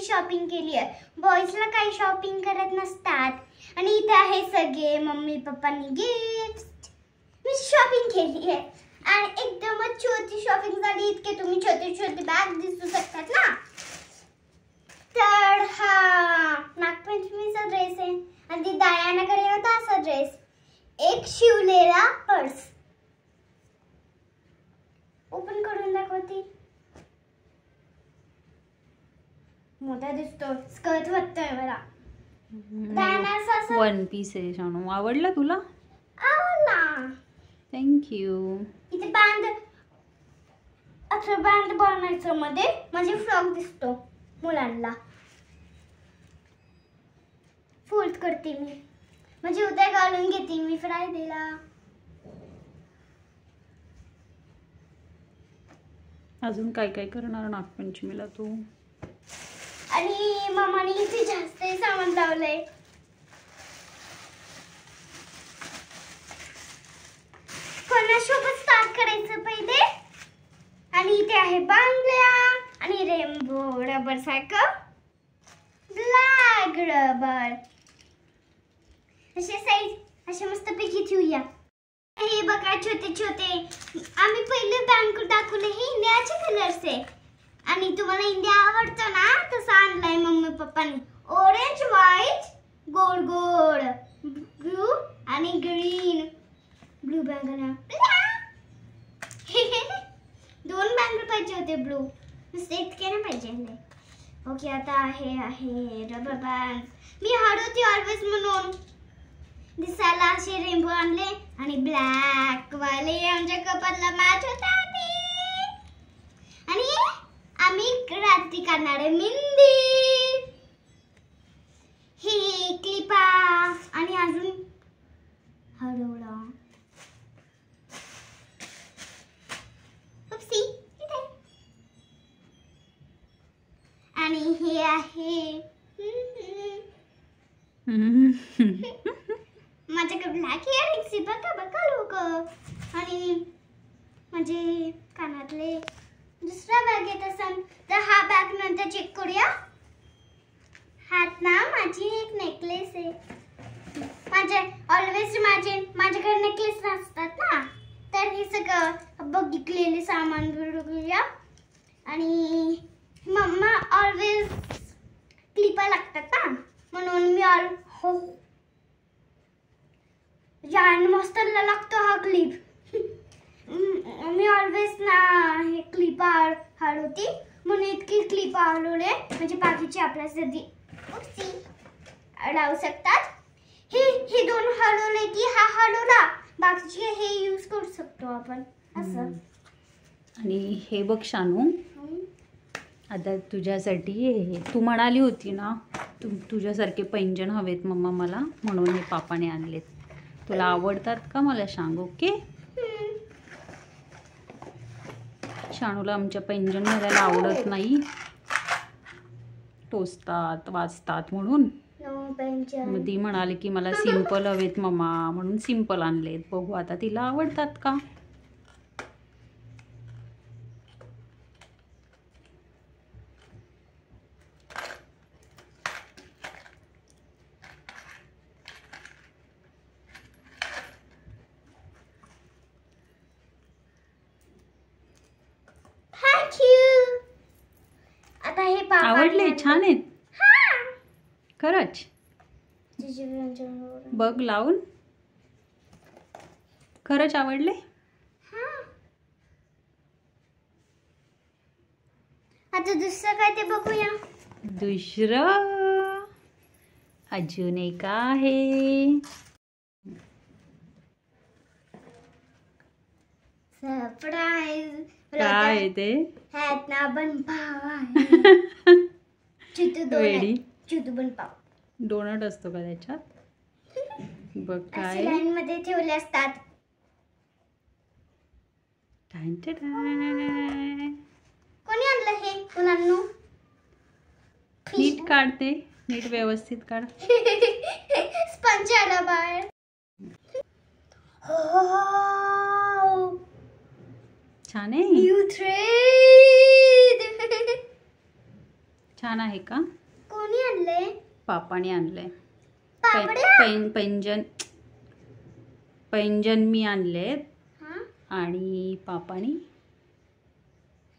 Shopping केली आहे. बॉईजला काही शॉपिंग करत नसतात. आणि इथे आहे सगळे मम्मी पप्पांनी गिफ्ट. मी शॉपिंग केली आहे आणि एकदमच छोटी शॉपिंग झाली. इतके तुम्ही छोटे छोटे बॅग दिसू शकतात ना. तर हा नागपंचमीचा ड्रेस आहे आणि डायनाकडे होता असा ड्रेस. एक शिवलेला पर्स. ओपन करून दाखवते. मोठा दिसतो. स्कर्ट वाटतोय मला. वन पीस आहे शानू. आवडला तुला? आवडला. थँक्यू. इथे बँड बँड बनवायचं मध्ये म्हणजे फ्रॉक दिसतो मुलांना. फोल्ड करते मी म्हणजे उद्या घालून घेते मी फ्रायडेला. अजून काय काय करणार नागपंचमीला तू? आणि मम्माने इथे जास्त सामान लावलंय. कोणासोबत स्टार्ट करायचं पहिले? आणि इथे आहे बांगड्या आणि रेनबो रबर सारखं ब्लॅक रबर. असे साईज असे मस्त पैकी ठेवूया. हे बघा छोटे छोटे. आम्ही पहिले बँक दाखवले. हे इंडियाचे कलर्स आहे आणि तुम्हाला इंडिया आवडतो ना तसं आणलाय मम्मी पप्पांनी. Orange white gold gold blue आणि ग्रीन. Blue bangle. दोन बँगल पाहिजे होते ब्लू. नुसते इतके ना पाहिजे. ओके आता आहे रबर बँड. मी हळूती ऑलवेज म्हणून दिसायला असे रेनबो आणले आणि ब्लॅक वाले आमच्या कपाळला मॅच होतात. आणि आम्ही रात्री करणार आहे मेहंदी. हे क्लिपा आणि अजून हळूला. उपसी इथे. आणि हे आहे माझ्याकडे ब्लॅक इयरिंग्स आहे. बघा लोक. आणि म्हणजे कानातले. दुसरा बॅग येत असेल तर हा बॅग नंतर चेक करूया. हात ना माझी एक नेकलेस आहे. माझ्याकडे नेकलेस असतात ना तर हे सगळं बघितलेले सामान बघूया. आणि मम्मा ऑलवेज क्लिपा लागतात ना म्हणून मी मस्तरला लागतो हा क्लिप. मी ऑलवेज ना हे क्लिप हळवती म्हणून इतकी क्लिप हळवले म्हणजे बाकीचे आपल्यासाठी लावू शकतात. हे दोन हळवले की हा हळवला बाकीचे हे यूज करू शकतो आपण असं. आणि हे बघ शानू आता तुझ्यासाठी हे तू म्हणाली होती ना तुझ्यासारखे पैंजण हवेत मम्मा मला म्हणून हे पापाने आणलेत. तुला आवडतात का मला सांग. ओके. शानूला आमच्या पैंजण घालायला आवडत नाही. टोचतात वाजतात म्हणून. मग ती म्हणाली की मला सिंपल हवेत मम्मा म्हणून सिंपल आणलेत. बघू आता तिला आवडतात का. आवडले. छान आहेत खरंच. बघ लावून. खरंच आवडले. आता दुसरं काय ते बघूया. दुसरं अजून एक आहे. सरप्राईज. काय ते? ह्यात ना बन पाव. वेडी चुतू बन पाव. डोनट असतो का त्याच्यात? बघ काय लाईन मध्ये ठेवले असतात. कोणी आणलं हे मुलांनो? नीट काढते. नीट व्यवस्थित काढ. स्पंज आला बाहेर. छान आहे. You thread. छान आहे का? पापाने आणलंय. पापड्या? पैंजण मी आणलेत हा? आणि पापाने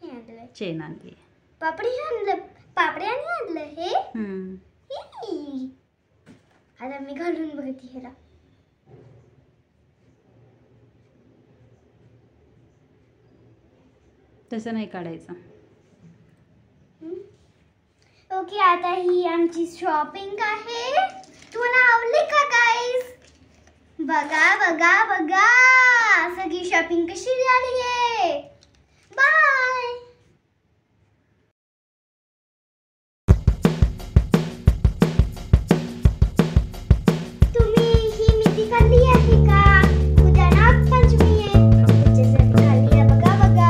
हे आणलंय. चेन आणली. पापड्याने आणलं हे? हम्म. ही. आता मी घालून बघते ह्याला. तसं नाही काढायचं. ओके, आता ही आमची शॉपिंग आहे. तुम्हाला आवडली का गाईस? बघा बघा बघा सगळी शॉपिंग कशी झाली आहे. बाय. तुम्ही ही मेहंदी काढली आहे का? उद्या नागपंचमी आहे. त्याच्यासाठी काढली आहे. बघा बघा.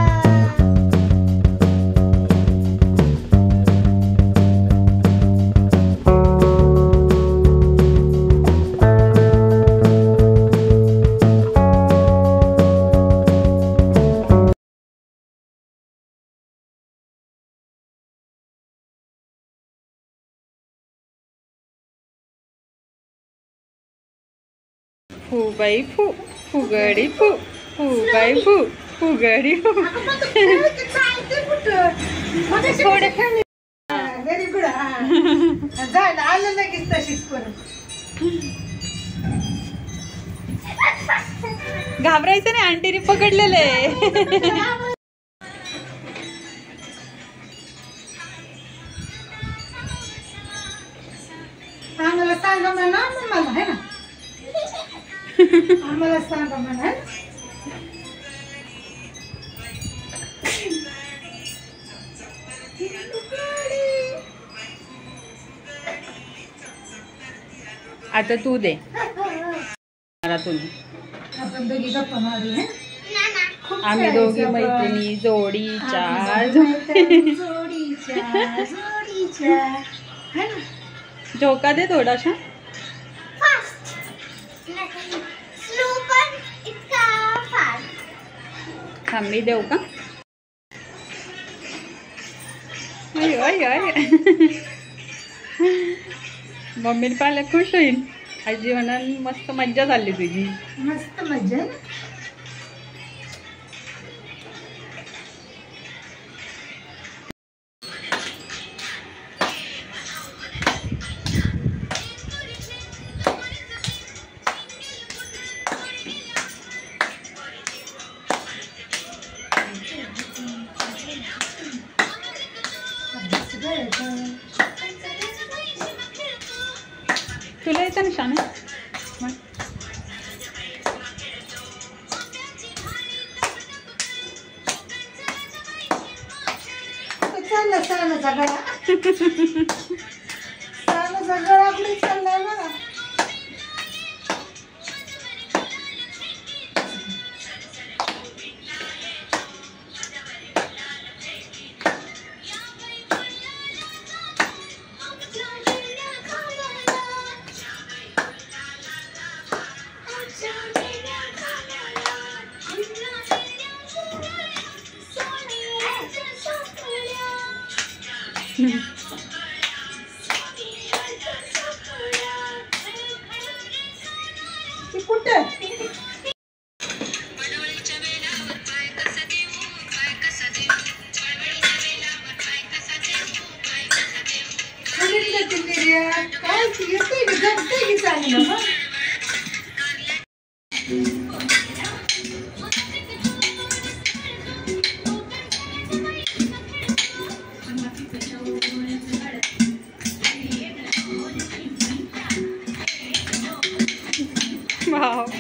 फू बाई फू, फुगडी फू, फू बाई फू, फुगडी फू. Very good. जायला आलं लगेच तशीच परत. घाबरायचं नाही, आंटीने पकडलेलं आहे. आम्हाला सांगा म्हणा मला है ना. आम्हाला सांगा म्हणा. आता तू दे मला तुम्ही. आपण दोघी गप्पा मारूया. आम्ही दोघी मैत्रिणी जोडीच्या जोडीच्या है ना. झोका दे थोडासा. फास्ट. स्लो पण इतका फास्ट. थांबी देऊ का? अय अय अय. मम्मीने पाहिलं खुश होईल. आजी म्हणाल मस्त मज्जा झाली तुझी. मस्त मजा. तुला येतं ना शाने? चालला सणाचा गळा. सणाचा गळा आपली चाललाय बघा. कुठं काय येते जगते की चांगलं मग. वाव.